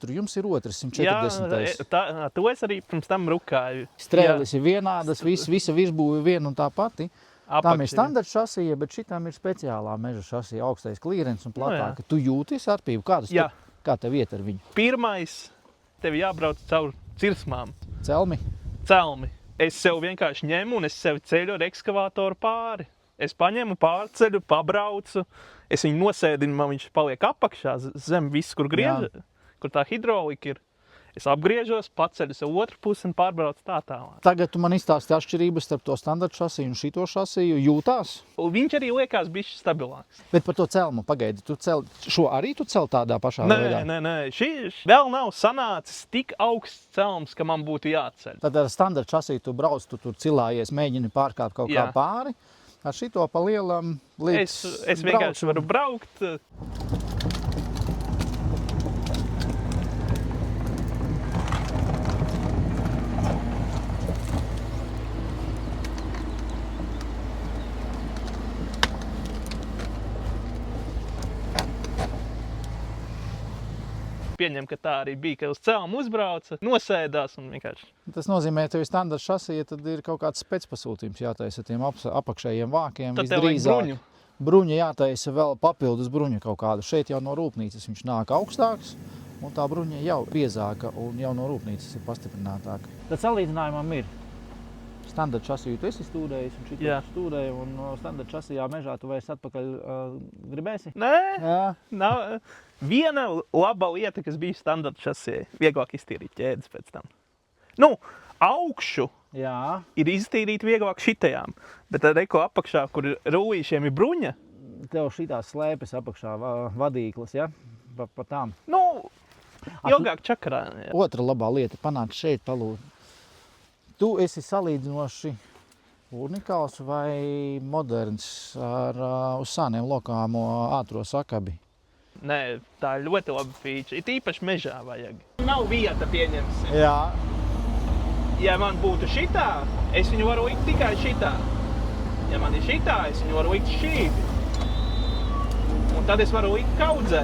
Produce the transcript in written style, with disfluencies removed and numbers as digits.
Tur jums ir otrs 140. Jā, to es arī pirms tam rukāju. Strēlis ir vienādas, visa virsbūve viena un tā pati. Tam ir standarta šasija, bet šitam ir speciālā meža šasija, augstais klīrens un platāka. Tu jūties arpību? Kā tev iet ar viņu? Pirmais, tev jābrauc caur cirsmām. Celmi? Celmi. Es sev vienkārši ņemu un es sevi ceļu ar ekskavātoru pāri. Es paņemu, pārceļu, pabraucu, es viņu nosēdinu, man viņš paliek apakšā zem viss, kur griež, kur tā hidrolika ir. Es apgriežos, paceļu sev otru pusi un pārbraucu tā tālāk. Tagad tu man izstāsti atšķirības starp to standarta šasiju un šito šasiju. Jūtās? Viņš arī liekas bišķi stabilāks. Bet par to celmu pagaidi. Šo arī tu cel tādā pašā veidā? Nē. Šī vēl nav sanācis tik augsts celms, ka man būtu jāceļ. Tad ar standarta šasiju tu brauc, tu tur cilājies, mēģini pārkāpt kaut kā pāri. Ar šito pa lielam līdz Es vienkārši varu braukt. Pieņem, ka tā arī bija, ka uz celmu uzbrauca, nosēdās un vienkārši. Tas nozīmē, ka tev ir standarta šasija, tad ir kaut kāds specpasūtījums jātaisa tiem apakšējiem vākiem. Tad tev vajag bruņu. Bruņa jātaisa vēl papildus bruņa kaut kādu. Šeit jau no rūpnīcas viņš nāk augstāks, un tā bruņa jau biezāka un jau no rūpnīcas ir pastiprinātāka. Tad salīdzinājumam ir standarta šasiju tu esi stūrējis un šito stūrēji, un standarta šasijā mežā tu vairs atpakaļ gribēsi? Nē, nav. Viena laba lieta, kas bija standarta šasijai, vieglāk iztīrīt ķēdes pēc tam. Augšu ir iztīrīt vieglāk šitajām, bet tad reko apakšā, kur rullīšiem ir bruņa. Tev šitās slēpes apakšā vadīklas, ja? Pa tām. Ilgāk čakarā. Jā. Otra labā lieta panāk šeit palūd. Tu esi salīdzinoši unikāls vai moderns ar uz sāniem lokāmo ātro sakabi? Nē, tā ir ļoti laba feature. Ir īpaši mežā vajag. Nav vieta, pieņemsim. Jā. Ja man būtu šitā, es viņu varu likt tikai šitā. Ja man ir šitā, es viņu varu likt šīti. Un tad es varu likt kaudzē.